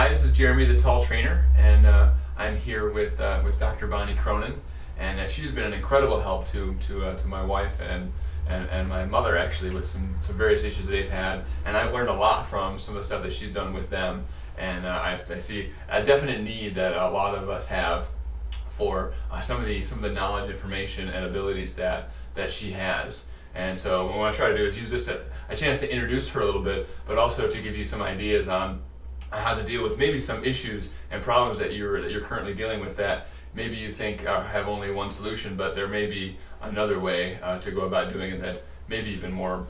Hi, this is Jeremy, the Tall Trainer, and I'm here with Dr. Bonnie Cronin, and she's been an incredible help to my wife and my mother, actually, with some various issues that they've had, and I've learned a lot from some of the stuff that she's done with them, and I see a definite need that a lot of us have for some of the knowledge, information, and abilities that she has. And so what I want to try to do is use this as a chance to introduce her a little bit, but also to give you some ideas on how to deal with maybe some issues and problems that you're currently dealing with that maybe you think have only one solution, but there may be another way to go about doing it that may be even more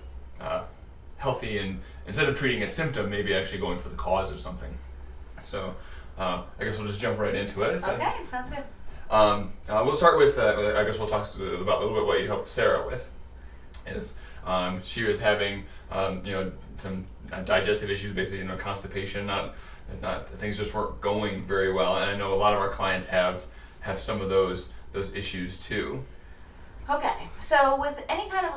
healthy, and instead of treating a symptom, maybe actually going for the cause of something. So I guess we'll just jump right into it. Okay, sounds good. We'll start with, I guess we'll talk about a little bit what you helped Sarah with. Is she was having some digestive issues, basically constipation, not things just weren't going very well, and I know a lot of our clients have some of those issues too. Okay, so with any kind of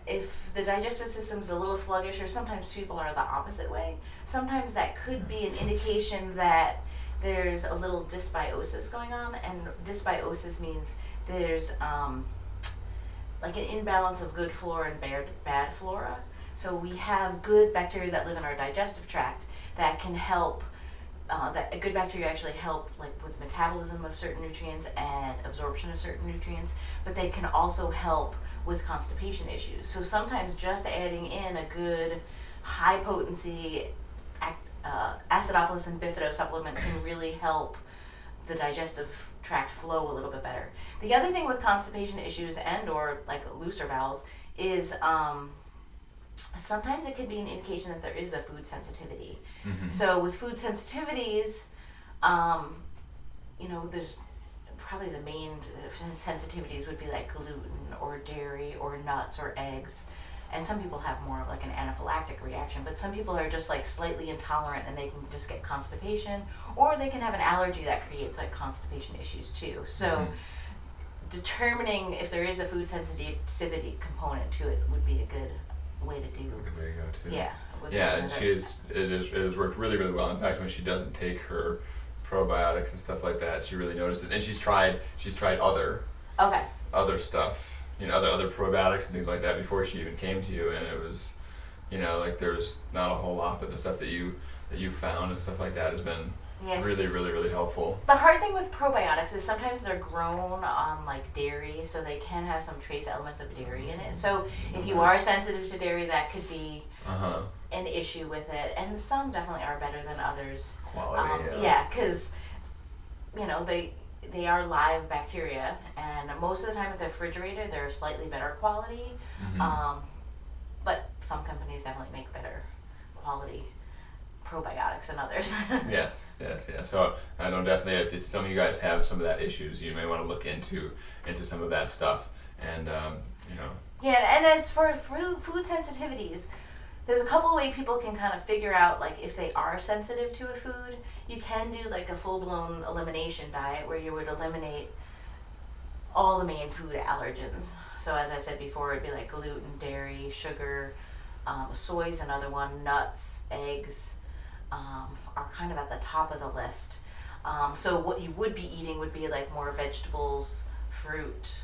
if the digestive system's a little sluggish, or sometimes people are the opposite way, sometimes that could be an indication that there's a little dysbiosis going on, and dysbiosis means there's like an imbalance of good flora and bad flora. So we have good bacteria that live in our digestive tract that can help, that good bacteria actually help with metabolism of certain nutrients and absorption of certain nutrients, but they can also help with constipation issues. So sometimes just adding in a good high potency acidophilus and bifido supplement can really help the digestive tract flow a little bit better. The other thing with constipation issues and or looser bowels is sometimes it could be an indication that there is a food sensitivity. Mm-hmm. So with food sensitivities, there's probably the main sensitivities would be like gluten or dairy or nuts or eggs. And some people have more of an anaphylactic reaction, but some people are just slightly intolerant and they can just get constipation, or they can have an allergy that creates constipation issues too. So determining if there is a food sensitivity component to it would be a good way to do. A good way to go too. Yeah. Yeah, and it has worked really, really well. In fact, when she doesn't take her probiotics and stuff like that, she really notices. And she's tried other stuff. Other probiotics and things like that before she even came to you, and it was, there's not a whole lot, but the stuff that you found and stuff like that has been really, really, really helpful. The hard thing with probiotics is sometimes they're grown on dairy, so they can have some trace elements of dairy in it. So if you are sensitive to dairy, that could be an issue with it, and some definitely are better than others. Quality, yeah, because they are live bacteria, and most of the time if they're refrigerated, they're slightly better quality. Mm-hmm. But some companies definitely make better quality probiotics than others. Yes. So I know definitely if some of you guys have some of that issues, you may want to look into some of that stuff, and Yeah, and as for food sensitivities, there's a couple of ways people can kind of figure out if they are sensitive to a food. You can do a full-blown elimination diet where you would eliminate all the main food allergens. So as I said before, it'd be gluten, dairy, sugar, soy's another one, nuts, eggs are kind of at the top of the list. So what you would be eating would be more vegetables, fruit,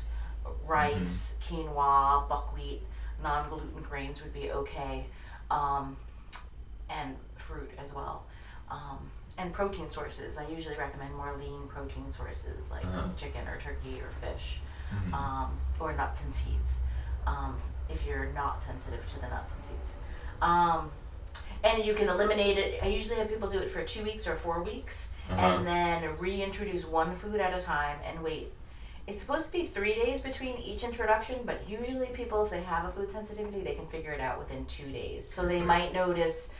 rice, quinoa, buckwheat, non-gluten grains would be okay. And fruit as well. And protein sources. I usually recommend more lean protein sources like chicken or turkey or fish, or nuts and seeds, if you're not sensitive to the nuts and seeds. And you can eliminate it. I usually have people do it for 2 weeks or 4 weeks, and then reintroduce one food at a time and wait. It's supposed to be 3 days between each introduction, but usually people, if they have a food sensitivity, they can figure it out within 2 days. So they might notice,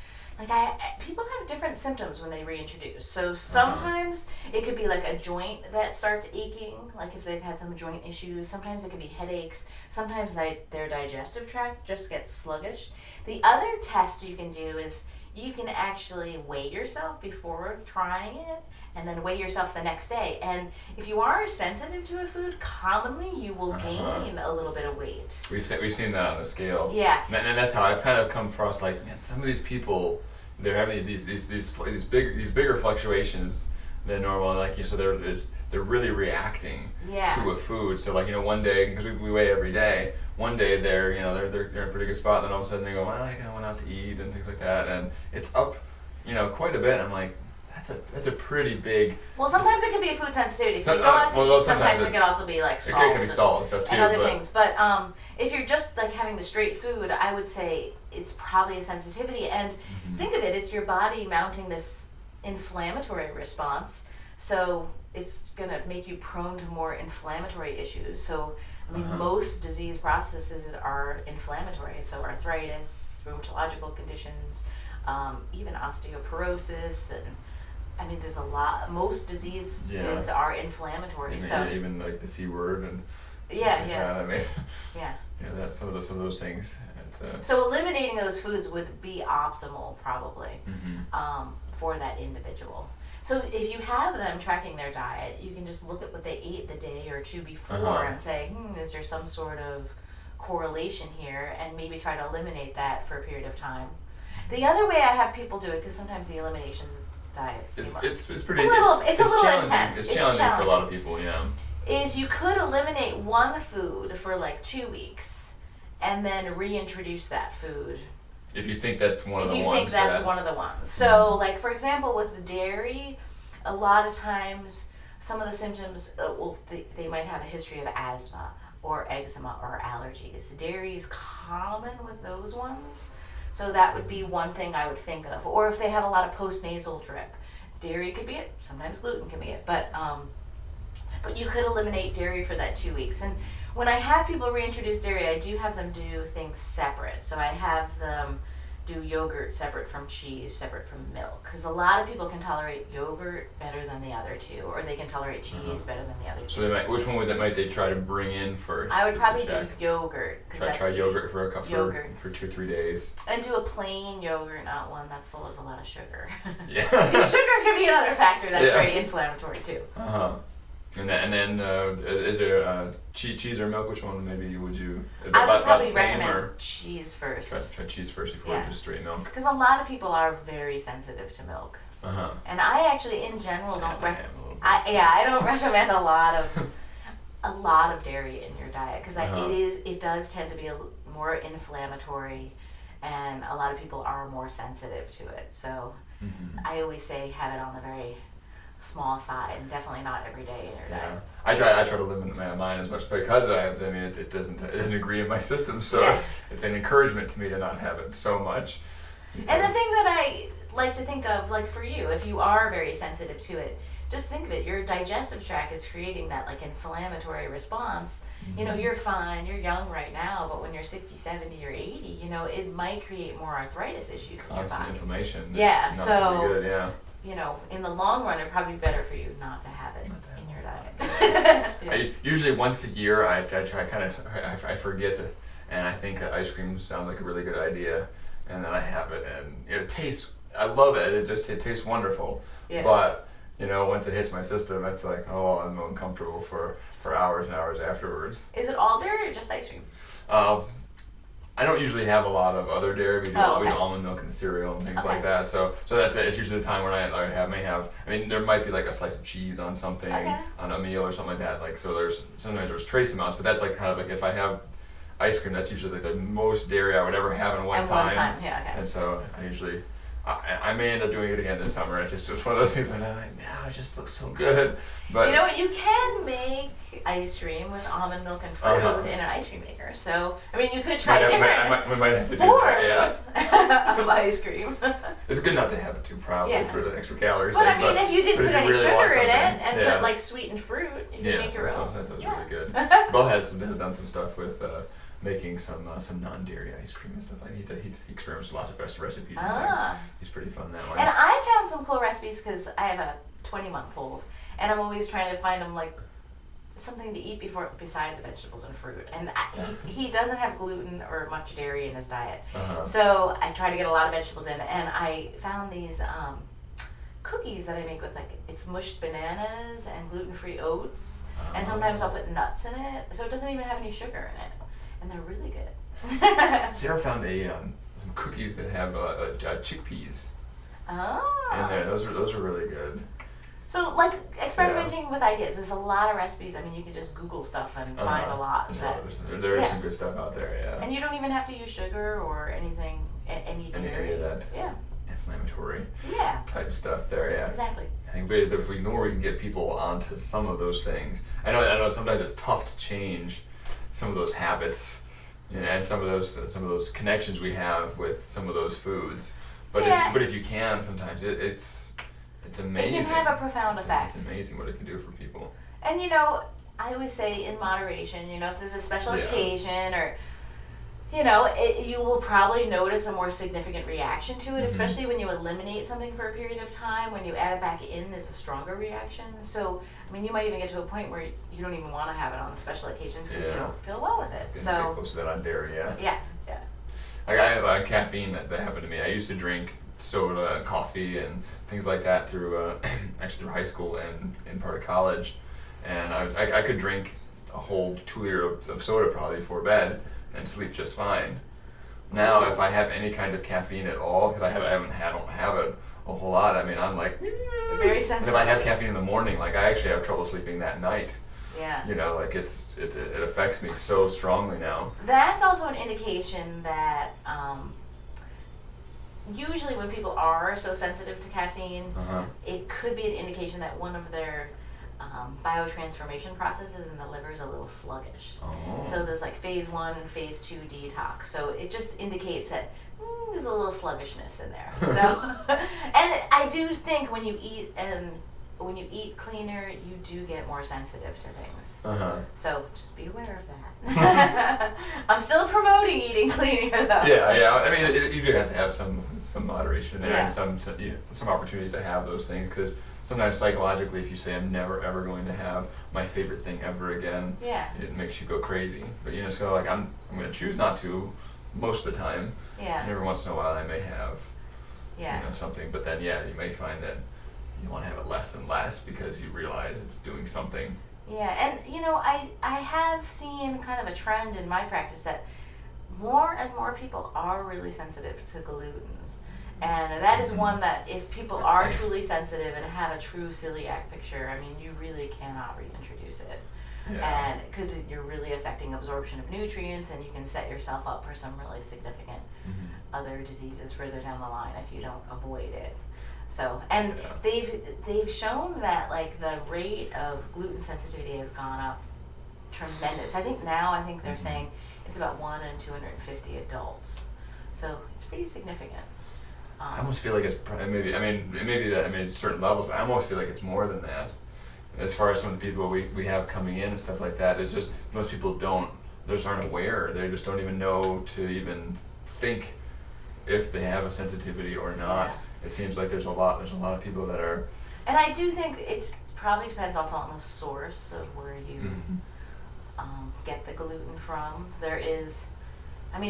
people have different symptoms when they reintroduce. So sometimes it could be a joint that starts aching, if they've had some joint issues. Sometimes it could be headaches. Sometimes their digestive tract just gets sluggish. The other test you can do is you can actually weigh yourself before trying it, and then weigh yourself the next day. And if you are sensitive to a food, commonly you will gain a little bit of weight. We've seen that on the scale. Yeah. And that's how I've kind of come across, man, some of these people, they're having these bigger fluctuations than normal, and like so they're really reacting Yeah. to a food. So like one day, because we weigh every day, one day they're they're in a pretty good spot, then all of a sudden they go, well, I kind of went out to eat and things like that, and it's up quite a bit. I'm like, that's a pretty big. Well, sometimes it can be a food sensitivity. So you go Some- out to well, eat. Sometimes it it's- can also be like It salt. can be salt and stuff too, and other but things. But if you're just like having the straight food, I would say it's probably a sensitivity. And think of it, it's your body mounting this inflammatory response. So it's going to make you prone to more inflammatory issues. So, I mean, most disease processes are inflammatory. So arthritis, rheumatological conditions, even osteoporosis, and I mean, there's a lot. Most diseases are inflammatory. even like the C word and Yeah, things like yeah. that. I mean, Yeah. that's some of those things. So eliminating those foods would be optimal, probably, for that individual. So if you have them tracking their diet, you can just look at what they ate the day or two before and say, is there some sort of correlation here, and maybe try to eliminate that for a period of time. The other way I have people do it, because sometimes the eliminations diets it's seem pretty. it's a little challenging. intense. It's challenging for a lot of people. Yeah. Is you could eliminate one food for like 2 weeks, and then reintroduce that food. If you think that's one of the If you ones. think that's one of the ones. So, like for example, with the dairy, a lot of times some of the symptoms, they might have a history of asthma or eczema or allergies. Dairy is common with those ones. So that would be one thing I would think of. Or if they have a lot of postnasal drip, dairy could be it. Sometimes gluten can be it. But you could eliminate dairy for that 2 weeks. And when I have people reintroduce dairy, I do have them do things separate. So I have them do yogurt separate from cheese, separate from milk. Because a lot of people can tolerate yogurt better than the other two, or they can tolerate cheese better than the other two. So which one might they try to bring in first? I would to probably check? do yogurt. Try yogurt for Yogurt. for 2 or 3 days. And do a plain yogurt, not one that's full of a lot of sugar. Yeah. Because sugar can be another factor that's very inflammatory too. And then is there cheese or milk? Which one maybe would you? I would probably the same, recommend or cheese first. try cheese first before just straight milk. Because a lot of people are very sensitive to milk. And I actually, in general, don't I don't recommend a lot of dairy in your diet, because it does tend to be more inflammatory, and a lot of people are more sensitive to it. So I always say have it on the very small side, and definitely not every day in your diet. I try to limit mine as much because it doesn't agree in my system, so it's an encouragement to me to not have it so much. And the thing that I like to think of, like for you, if you are very sensitive to it, just think of it, your digestive tract is creating that like inflammatory response. You're fine, you're young right now, but when you're 60, 70, or 80, it might create more arthritis issues in your Constant body. inflammation. Yeah, Not so really good, in the long run, it'd probably be better for you not to have it in your diet. Usually once a year, I try I forget it, and I think ice cream sounds like a really good idea, and then I have it, and it tastes. I love it. It tastes wonderful. Yeah. But once it hits my system, it's like, I'm uncomfortable for hours and hours afterwards. Is it all dairy or just ice cream? I don't usually have a lot of other dairy. We do almond milk in the cereal and things like that. So that's it. It's usually the time when I may have. I mean, there might be like a slice of cheese on something, on a meal or something like that. Like sometimes there's trace amounts, but that's like kind of like if I have ice cream, that's usually like the most dairy I would ever have in one time. And so I usually. I may end up doing it again this summer. It's just one of those things that I'm like, it just looks so good. But you know what? You can make ice cream with almond milk and fruit in an ice cream maker. So, I mean, you could try different we might have to forms of ice cream. It's good not to have it too probably for the extra calories. But I mean, if you didn't put any sugar in it and put like sweetened fruit, you can make your own. That sounds really good. Bill has done some stuff with making some non-dairy ice cream and stuff like that. He experiments with lots of recipes and things. He's pretty fun that way. And I found some cool recipes because I have a 20-month-old, and I'm always trying to find him like something to eat besides vegetables and fruit. And he doesn't have gluten or much dairy in his diet, so I try to get a lot of vegetables in. And I found these cookies that I make with it's mushed bananas and gluten-free oats, and sometimes I'll put nuts in it, so it doesn't even have any sugar in it. And they're really good. Sarah found some cookies that have chickpeas Oh. in there. Those are really good. So, like, experimenting with ideas. There's a lot of recipes. I mean, you can just Google stuff and find a lot. There is some good stuff out there, yeah. And you don't even have to use sugar or anything, any of that inflammatory type stuff there, yeah. Exactly. I think if we know we can get people onto some of those things. I know sometimes it's tough to change some of those habits, and some of those connections we have with some of those foods. But if you can, sometimes it's amazing. It can have a profound effect. It's amazing what it can do for people. And I always say in moderation. If there's a special occasion or you will probably notice a more significant reaction to it, especially when you eliminate something for a period of time. When you add it back in, there's a stronger reaction. So, I mean, you might even get to a point where you don't even want to have it on the special occasions because you don't feel well with it. So, get close to that on dairy, yeah. Like I have caffeine that happened to me. I used to drink soda and coffee and things like that through actually through high school and in part of college, and I could drink a whole 2 liters of soda probably before bed and sleep just fine. Now, if I have any kind of caffeine at all, because I don't have it a whole lot. I mean, I'm like very sensitive. And if I have caffeine in the morning, like I actually have trouble sleeping that night. Yeah. Like it affects me so strongly now. That's also an indication that usually when people are so sensitive to caffeine, it could be an indication that one of their biotransformation processes in the liver is a little sluggish. Oh. So there's like phase 1 and phase 2 detox. So it just indicates that there's a little sluggishness in there. So, and I do think when you eat cleaner, you do get more sensitive to things. So just be aware of that. I'm still promoting eating cleaner though. Yeah. I mean, you do have to have some moderation there and some opportunities to have those things, because sometimes psychologically, if you say I'm never ever going to have my favorite thing ever again, it makes you go crazy. But so like I'm going to choose not to most of the time. Yeah. And every once in a while I may have something, but then you may find that you want to have it less and less because you realize it's doing something. Yeah, and I have seen kind of a trend in my practice that more and more people are really sensitive to gluten. And that is one that if people are truly sensitive and have a true celiac picture, I mean, you really cannot reintroduce it. Yeah. And because you're really affecting absorption of nutrients, and you can set yourself up for some really significant other diseases further down the line if you don't avoid it. So, and they've shown that like the rate of gluten sensitivity has gone up tremendous. I think they're saying it's about 1 in 250 adults. So it's pretty significant. I almost feel like it's maybe certain levels, but I almost feel like it's more than that. As far as some of the people we have coming in and stuff like that, it's just most people just aren't aware. They just don't even know to even think if they have a sensitivity or not. Yeah. It seems like there's a lot of people that are. And I do think it probably depends also on the source of where you get the gluten from.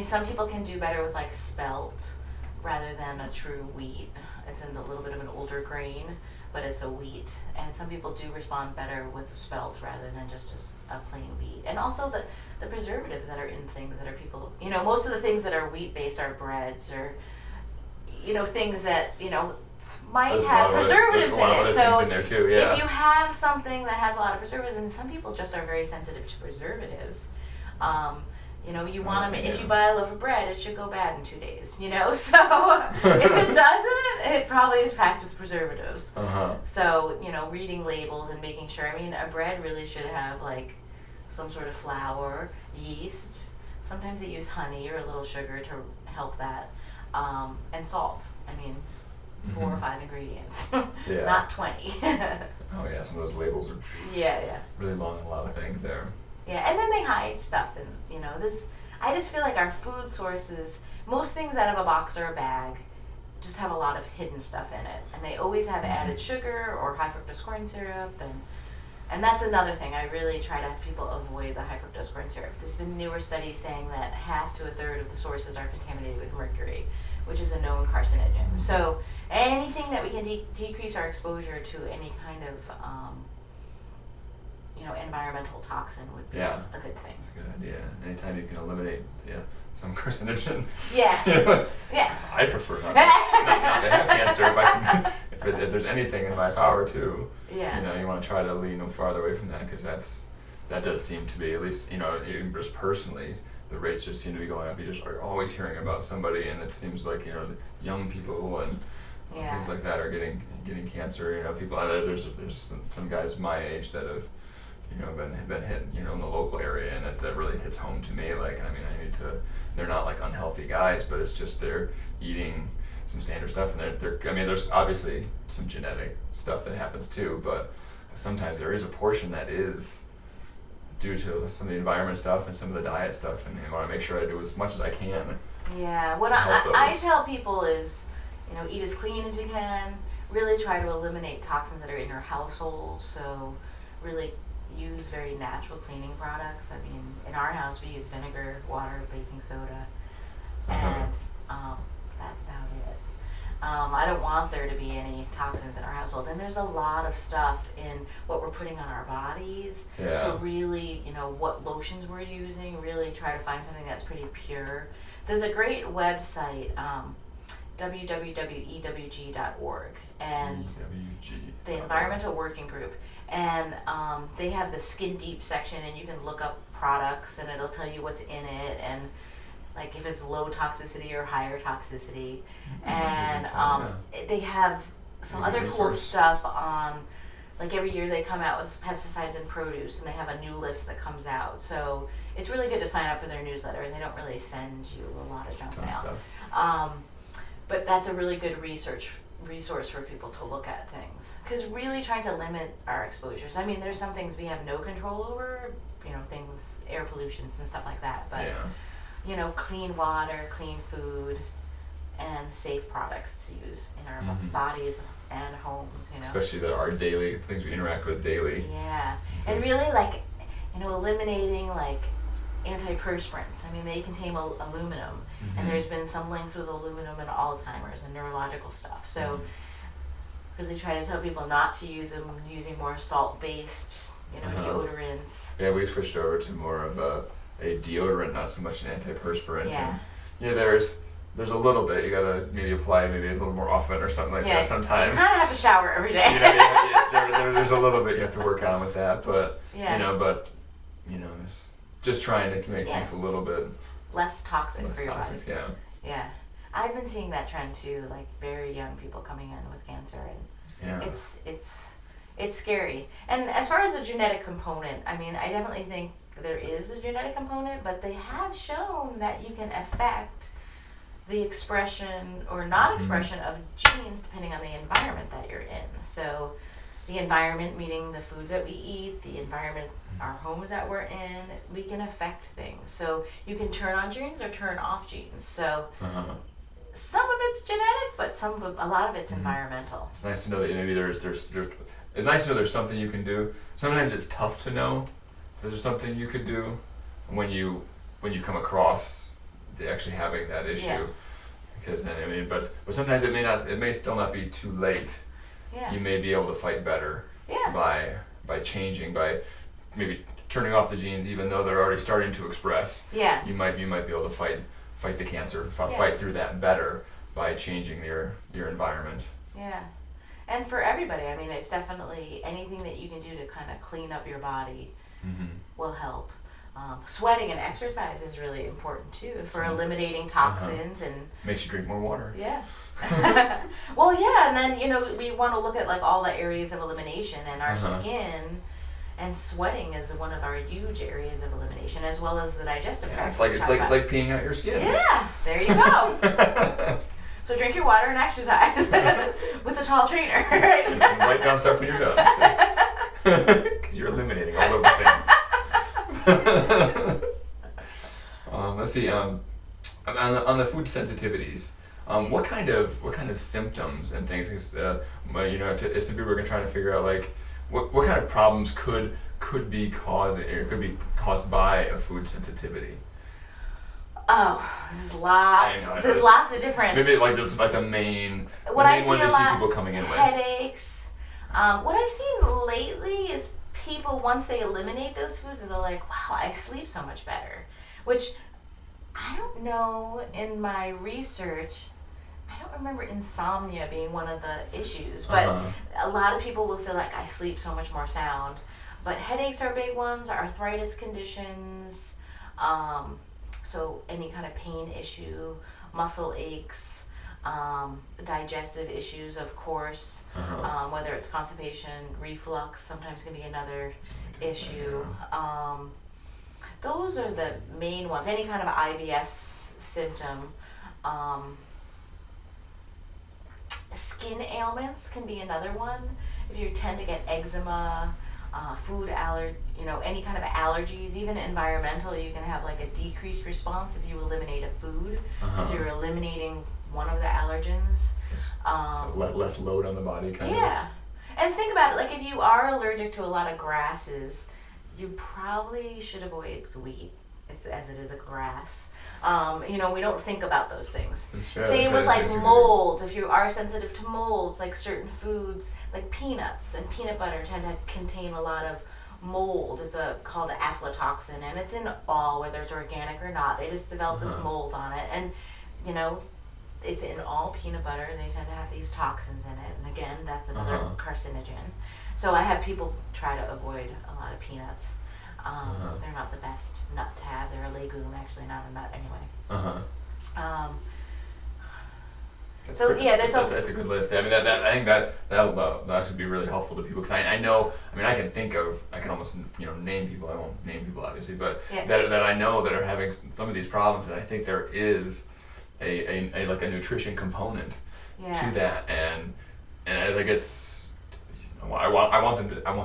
Some people can do better with like spelt rather than a true wheat. It's in a little bit of an older grain, but it's a wheat. And some people do respond better with spelt rather than just a plain wheat. And also the preservatives that are in things that are people, most of the things that are wheat based are breads or, things that, might have preservatives in it. So in there too, yeah. If you have something that has a lot of preservatives, and some people just are very sensitive to preservatives, you want to. If you buy a loaf of bread, it should go bad in 2 days. So if it doesn't, it probably is packed with preservatives. So reading labels and making sure. A bread really should have like some sort of flour, yeast. Sometimes they use honey or a little sugar to help that, and salt. 4 or 5 ingredients, not 20. Oh yeah, some of those labels are really long on a lot of things there. Yeah, and then they hide stuff, and I just feel like our food sources, most things out of a box or a bag, just have a lot of hidden stuff in it, and they always have added sugar or high fructose corn syrup, and that's another thing. I really try to have people avoid the high fructose corn syrup. There's been newer studies saying that 1/2 to 1/3 of the sources are contaminated with mercury, which is a known carcinogen. So anything that we can decrease our exposure to any kind of environmental toxin would be a good thing. That's a good idea. Anytime you can eliminate some carcinogens. Yeah. You know, Yeah. I prefer not to have cancer if I can, if there's anything in my power to. Yeah. You know, you want to try to lean farther away from that, because that does seem to be, at least, you know, even just personally, the rates just seem to be going up. You just are always hearing about somebody, and it seems like, you know, young people and Yeah. things like that are getting cancer. You know, people, there's some guys my age that have, you know, been hit, you know, in the local area, and that really hits home to me. Like, I mean, they're not like unhealthy guys, but it's just they're eating some standard stuff, and they're I mean, there's obviously some genetic stuff that happens too, but sometimes there is a portion that is due to some of the environment stuff and some of the diet stuff, and I want to make sure I do as much as I can. Yeah, what to help I those. tell people is, you know, eat as clean as you can. Really try to eliminate toxins that are in your household. So, really use very natural cleaning products. I mean, in our house we use vinegar, water, baking soda, and that's about it. I don't want there to be any toxins in our household. And there's a lot of stuff in what we're putting on our bodies. Yeah. So really, you know, what lotions we're using, really try to find something that's pretty pure. There's a great website, www.ewg.org, and the Environmental Working Group. And they have the Skin Deep section, and you can look up products, and it'll tell you what's in it, and like if it's low toxicity or higher toxicity. And they have some other cool stuff on, like every year they come out with pesticides in produce, and they have a new list that comes out. So it's really good to sign up for their newsletter, and they don't really send you a lot of junk mail. But that's a really good resource for people to look at things. Because really trying to limit our exposures. I mean, there's some things we have no control over, you know, things, air pollutions and stuff like that. But, you know, clean water, clean food, and safe products to use in our bodies and homes, you know. Especially our daily things we interact with daily. Yeah. So. And really, like, you know, eliminating, like, antiperspirants. I mean, they contain aluminum, and there's been some links with aluminum and Alzheimer's and neurological stuff. So really try to tell people not to use them, using more salt-based, you know, deodorants. Yeah, we switched over to more of a deodorant, not so much an antiperspirant. Yeah. And, there's a little bit, you gotta maybe apply maybe a little more often or something like that sometimes. You kind of have to shower every day. There's a little bit you have to work on with that, but, just trying to make things a little bit less toxic for your body. Yeah. Yeah. I've been seeing that trend too, like very young people coming in with cancer, and it's scary. And as far as the genetic component, I mean, I definitely think there is the genetic component, but they have shown that you can affect the expression or not expression of genes depending on the environment that you're in. So the environment, meaning the foods that we eat, the environment, our homes that we're in, we can affect things. So you can turn on genes or turn off genes. So some of it's genetic, but a lot of it's environmental. It's nice to know that maybe there's it's nice to know there's something you can do. Sometimes it's tough to know if there's something you could do when you come across actually having that issue. Yeah. Because then but sometimes it may still not be too late. Yeah. You may be able to fight better by changing, by maybe turning off the genes, even though they're already starting to express. Yes. You might be able to fight the cancer, fight through that better by changing your environment. Yeah. And for everybody, I mean, it's definitely anything that you can do to kind of clean up your body will help. Sweating and exercise is really important too for eliminating toxins and makes you drink more water. Yeah. Well, yeah, and then we want to look at like all the areas of elimination, and our skin and sweating is one of our huge areas of elimination, as well as the digestive tract. It's like peeing out your skin. Yeah, there you go. So drink your water and exercise with a tall trainer. Right? And write down stuff when you're done, because you're eliminating all of the things. Let's see. On the food sensitivities, what kind of symptoms and things? Some people are trying to figure out like what kind of problems could be caused by a food sensitivity. Oh, there's lots. There's lots of different. Maybe like just like the main ones I see people coming in with. Headaches. What I've seen lately is people, once they eliminate those foods, they're like, wow, I sleep so much better. Which I don't know, in my research, I don't remember insomnia being one of the issues, but a lot of people will feel like I sleep so much more sound. But headaches are big ones, arthritis conditions, so any kind of pain issue, muscle aches, digestive issues, of course, whether it's constipation, reflux, sometimes can be another issue. Those are the main ones. Any kind of IBS symptom. Skin ailments can be another one. If you tend to get eczema, any kind of allergies, even environmental, you can have like a decreased response if you eliminate a food, because you're eliminating one of the allergens. So less load on the body, kind of. Yeah. And think about it, like if you are allergic to a lot of grasses, you probably should avoid wheat, as it is a grass. We don't think about those things. Sure, Same with like mold. If you are sensitive to molds, like certain foods, like peanuts and peanut butter tend to contain a lot of mold. It's called aflatoxin, and it's in all, whether it's organic or not. They just develop this mold on it, and it's in all peanut butter. They tend to have these toxins in it, and again, that's another carcinogen. So I have people try to avoid a lot of peanuts. They're not the best nut to have. They're a legume, actually, not a nut anyway. That's a good list. I mean, I think that should be really helpful to people, because I know. I mean, I can almost name people. I won't name people, obviously, but that I know that are having some of these problems. And I think there is a like a nutrition component to that, and I think it's. I want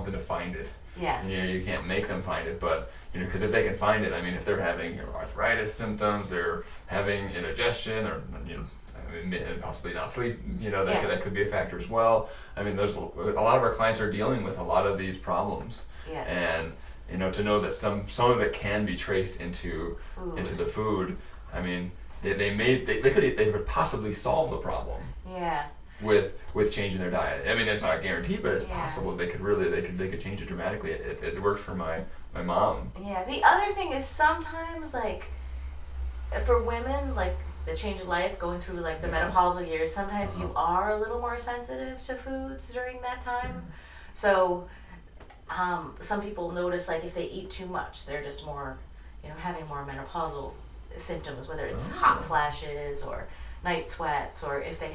them to find it. Yes. You can't make them find it, but because if they can find it, I mean, if they're having arthritis symptoms, they're having indigestion, or and possibly not sleep, that could be a factor as well. I mean, there's a lot of our clients are dealing with a lot of these problems, and to know that some of it can be traced into the food. I mean, they could possibly solve the problem. Yeah. With changing their diet. I mean, it's not a guarantee, but it's possible they could change it dramatically. It works for my mom. Yeah. The other thing is sometimes, like, for women, like the change of life, going through like the menopausal years, sometimes you are a little more sensitive to foods during that time. So some people notice, like, if they eat too much, they're just more, having more menopausal symptoms, whether it's hot flashes or night sweats, or if they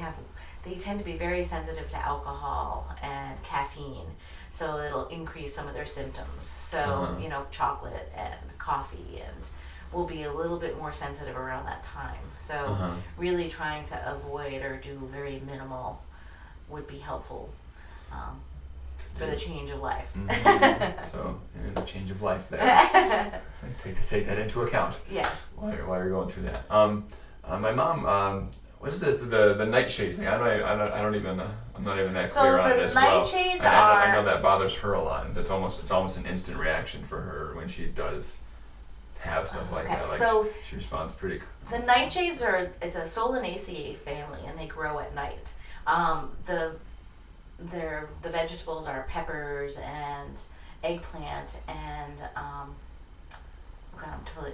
tend to be very sensitive to alcohol and caffeine, so it'll increase some of their symptoms. So, chocolate and coffee, and will be a little bit more sensitive around that time. So really trying to avoid or do very minimal would be helpful for the change of life. So, the change of life there. Take that into account. Yes. While you're going through that. My mom, what is this? The nightshades thing? I'm not even that clear on it as well. So the nightshades I know that bothers her a lot, and it's almost an instant reaction for her when she does have stuff like that. Like, so she responds pretty. The nightshades it's a Solanaceae family, and they grow at night. The vegetables are peppers and eggplant and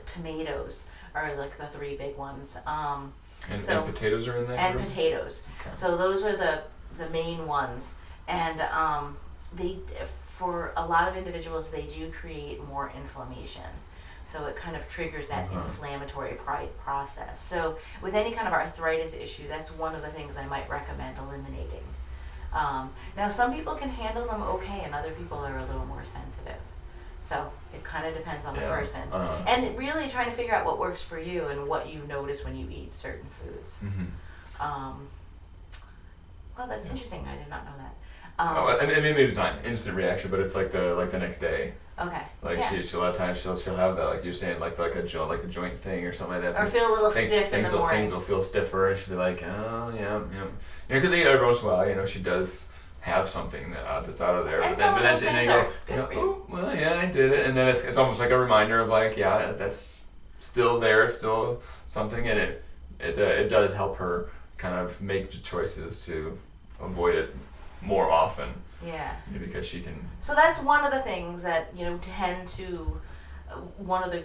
tomatoes are like the three big ones. And potatoes are in that group? And potatoes. Okay. So those are the main ones. And for a lot of individuals, they do create more inflammation. So it kind of triggers that inflammatory process. So with any kind of arthritis issue, that's one of the things I might recommend eliminating. Now, some people can handle them okay, and other people are a little more sensitive. So it kind of depends on the person. And really trying to figure out what works for you and what you notice when you eat certain foods. Well, that's interesting. I did not know that. Maybe it's not an instant reaction, but it's like the next day. Okay. Like she a lot of times she'll have that, like you're saying, like a joint thing or something like that. Or feel a little stiff in the morning. Things will feel stiffer, and she'll be like, because every once in a while, she does have something that's out of there. And but then you go, oh, well, yeah, I did it, and then it's almost like a reminder of like, yeah, that's still there, still something, and it does help her kind of make choices to avoid it more often. Yeah. Because she can. So that's one of the things that tend to one of the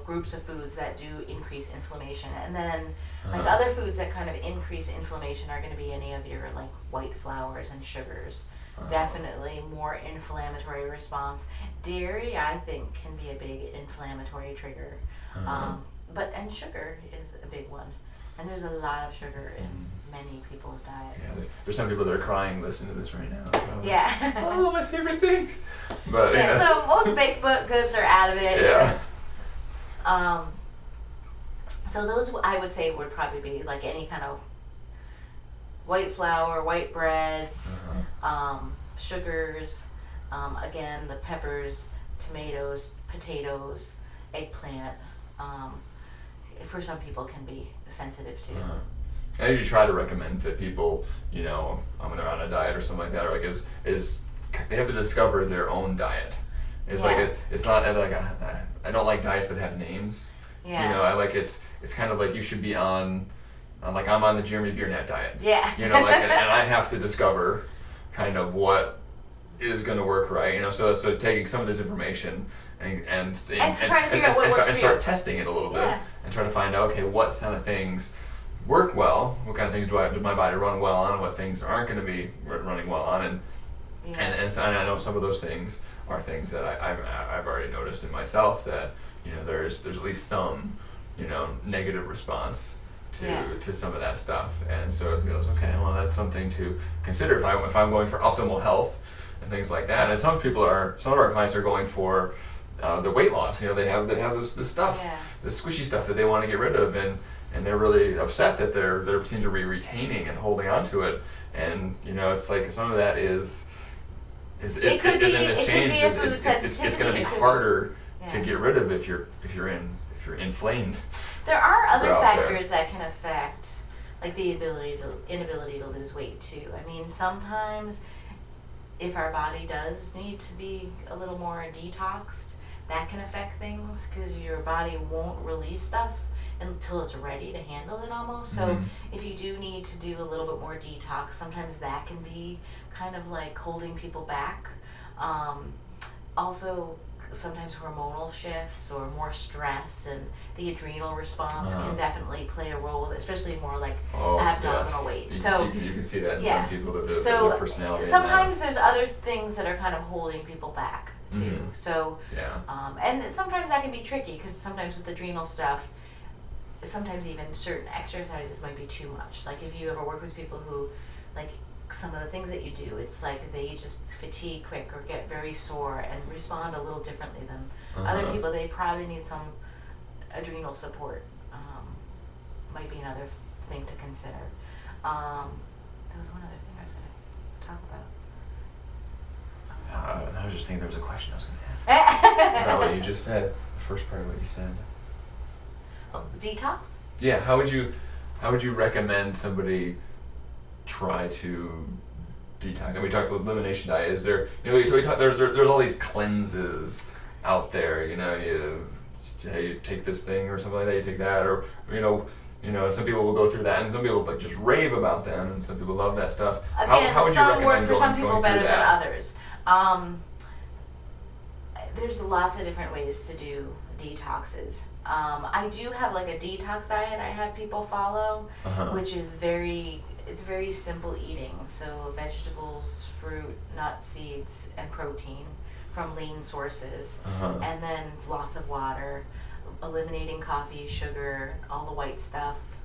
groups of foods that do increase inflammation. And then like other foods that kind of increase inflammation are going to be any of your like white flours and sugars. Definitely more inflammatory response. Dairy, I think, can be a big inflammatory trigger. And sugar is a big one. And there's a lot of sugar in many people's diets. Yeah, there's some people that are crying listening to this right now. Probably. Yeah. Oh, my favorite things. But yeah, so most baked goods are out of it. Yeah. So those I would say would probably be like any kind of white flour, white breads, sugars, again the peppers, tomatoes, potatoes, eggplant. For some people can be sensitive to. I usually try to recommend to people, when they're on a diet or something like that, or like is they have to discover their own diet. It's like it's not like I don't like diets that have names. Yeah. I like it's kind of like you should be on like I'm on the Jeremy Biernatt diet. Yeah. And I have to discover kind of what is going to work right. So taking some of this information and start testing it a little bit and try to find out, okay, what kind of things work well, what kind of things does my body run well on, and what things aren't going to be running well on, and I know some of those things are things that I've already noticed in myself that there's at least some negative response to some of that stuff, and so it goes, okay, well, that's something to consider if I'm going for optimal health and things like that. And some of our clients are going for the weight loss. They have this stuff, the squishy stuff that they want to get rid of, and they're really upset that they seem to be retaining and holding on to it. And it's like some of that is in this change. It's going to be harder to get rid of if you're inflamed. There are other factors that can affect, like the inability to lose weight too. I mean, sometimes if our body does need to be a little more detoxed, that can affect things because your body won't release stuff until it's ready to handle it almost. So if you do need to do a little bit more detox, sometimes that can be kind of like holding people back. Also, sometimes hormonal shifts or more stress and the adrenal response can definitely play a role, especially more like abdominal weight. So you can see that in some people that their personality. Sometimes there's other things that are kind of holding people back too. So and sometimes that can be tricky because sometimes with adrenal stuff, sometimes even certain exercises might be too much. Like if you ever work with people who like some of the things that you do, it's like they just fatigue quick or get very sore and respond a little differently than other people. They probably need some adrenal support. Might be another thing to consider. There was one other thing I was going to talk about. I was just thinking there was a question I was going to ask about what you just said. The first part of what you said. Detox? Yeah. How would you recommend somebody try to detox? And we talked about elimination diet. Is there, there's all these cleanses out there. You take this thing or something like that. You take that, or and some people will go through that, and some people like just rave about them, and some people love that stuff. Again, how would you recommend work for some people better than that? others. There's lots of different ways to do detoxes. I do have like a detox diet I have people follow, which is very simple eating. So vegetables, fruit, nuts, seeds, and protein from lean sources, and then lots of water, eliminating coffee, sugar, all the white stuff.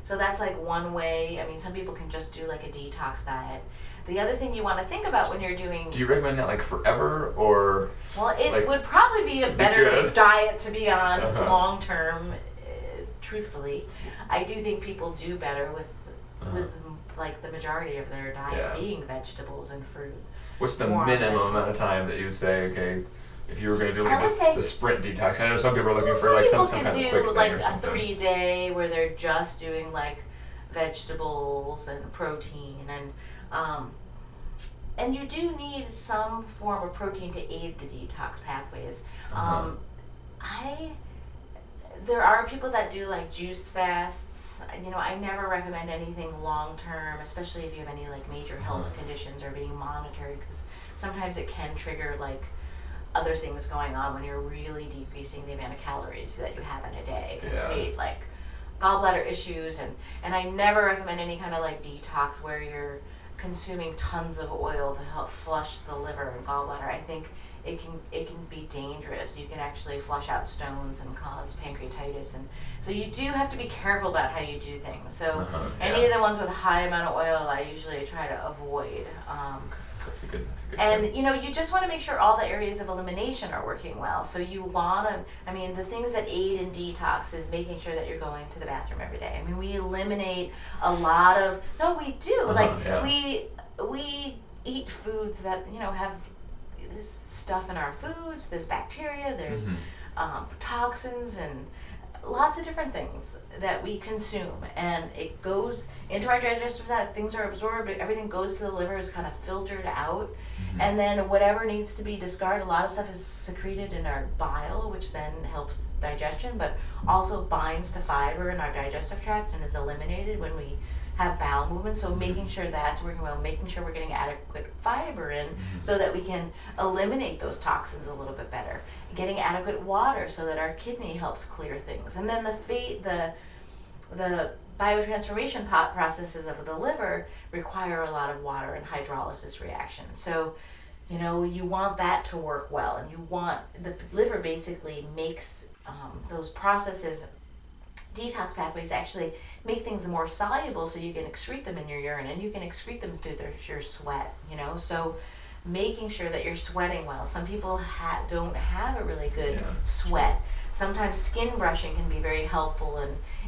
So that's like one way. I mean, some people can just do like a detox diet. The other thing you want to think about when you're doing... Do you recommend that like forever, or... Well, it would probably be a better diet to be on long term, truthfully. I do think people do better with like the majority of their diet being vegetables and fruit. What's the minimum amount of time that you would say, okay, if you were going to do like the sprint detox? I know some people are looking for like some kind of quick thing or something. Some people can do like a 3-day where they're just doing like vegetables and protein and you do need some form of protein to aid the detox pathways. There are people that do like juice fasts. I never recommend anything long term, especially if you have any like major health conditions or being monitored, because sometimes it can trigger like other things going on when you're really decreasing the amount of calories that you have in a day. It can create like gallbladder issues, and I never recommend any kind of like detox where you're consuming tons of oil to help flush the liver and gallbladder. I think it can be dangerous. You can actually flush out stones and cause pancreatitis, and so you do have to be careful about how you do things. So any of the ones with a high amount of oil, I usually try to avoid. That's a good and tip. you know, you just want to make sure all the areas of elimination are working well. So you want to, I mean, the things that aid in detox is making sure that you're going to the bathroom every day. I mean, we eliminate a lot of, no, we do. We eat foods that, you know, have this stuff in our foods, there's bacteria, there's toxins, and lots of different things that we consume, and it goes into our digestive tract, things are absorbed, everything goes to the liver, is kind of filtered out, and then whatever needs to be discarded, a lot of stuff is secreted in our bile, which then helps digestion, but also binds to fiber in our digestive tract and is eliminated when we have bowel movements. So making sure that's working well, making sure we're getting adequate fiber in so that we can eliminate those toxins a little bit better, getting adequate water so that our kidney helps clear things, and then the biotransformation processes of the liver require a lot of water and hydrolysis reaction. So you know, you want that to work well, and you want the liver basically makes those processes, detox pathways, actually make things more soluble so you can excrete them in your urine, and you can excrete them through your sweat, you know. So making sure that you're sweating well. Some people don't have a really good sweat. Sometimes skin brushing can be very helpful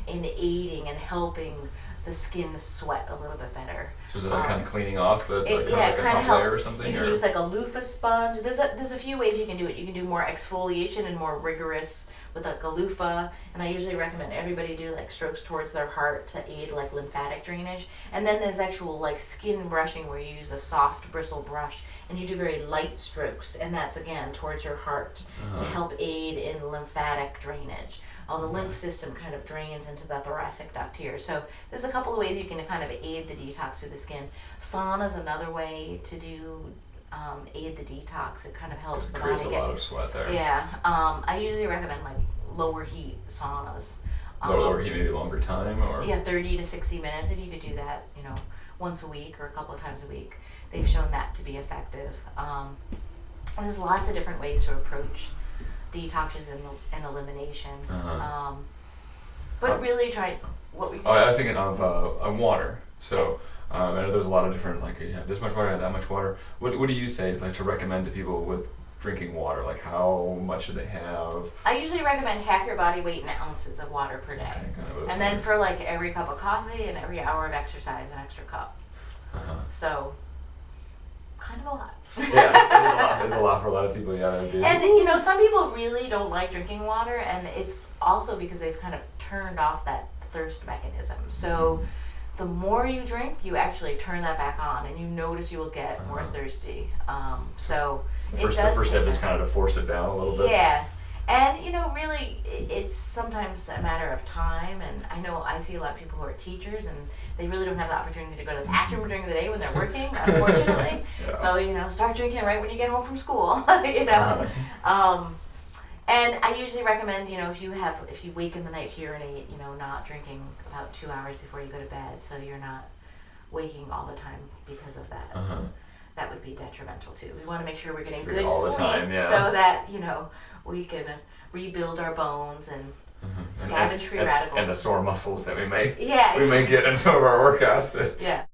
in aiding and helping the skin sweat a little bit better. So is it like kind of cleaning off the it like kind of a top helps. layer or something? You can use like a loofah sponge. There's a few ways you can do it. You can do more exfoliation and more rigorous with like a loofah, and I usually recommend everybody do like strokes towards their heart to aid like lymphatic drainage. And then there's actual like skin brushing where you use a soft bristle brush and you do very light strokes, and that's again towards your heart to help aid in lymphatic drainage. All the lymph system kind of drains into the thoracic duct here. So there's a couple of ways you can kind of aid the detox through the skin. Sauna is another way to do aid the detox. It kind of helps the body creates a lot of sweat there. Yeah, I usually recommend like lower heat saunas. Lower heat, maybe longer time, or 30 to 60 minutes. If you could do that, you know, once a week or a couple of times a week, they've shown that to be effective. There's lots of different ways to approach detoxes and elimination. But really try what we. I was thinking of water. So I know there's a lot of different, like you have this much water, you have that much water. What do you say is like to recommend to people with drinking water? Like how much should they have? I usually recommend half your body weight in ounces of water per day. Okay, kind of and then for like every cup of coffee and every hour of exercise, an extra cup. So kind of a lot. Yeah, it's a lot for a lot of people. Yeah, that do. And you know, some people really don't like drinking water, and it's also because they've kind of turned off that thirst mechanism. So the more you drink, you actually turn that back on, and you notice you will get more thirsty. So the first step is kind of to force it down a little bit. Yeah. And you know, really, it's sometimes a matter of time. And I know I see a lot of people who are teachers, and they really don't have the opportunity to go to the bathroom during the day when they're working, unfortunately. So you know, start drinking right when you get home from school. You know, and I usually recommend, you know, if you wake in the night to urinate, you know, not drinking about 2 hours before you go to bed, so you're not waking all the time because of that. That would be detrimental too. We want to make sure we're getting good sleep so that, you know, we can rebuild our bones and scavenge free radicals. And the sore muscles that we may we may get in some of our workouts. Yeah.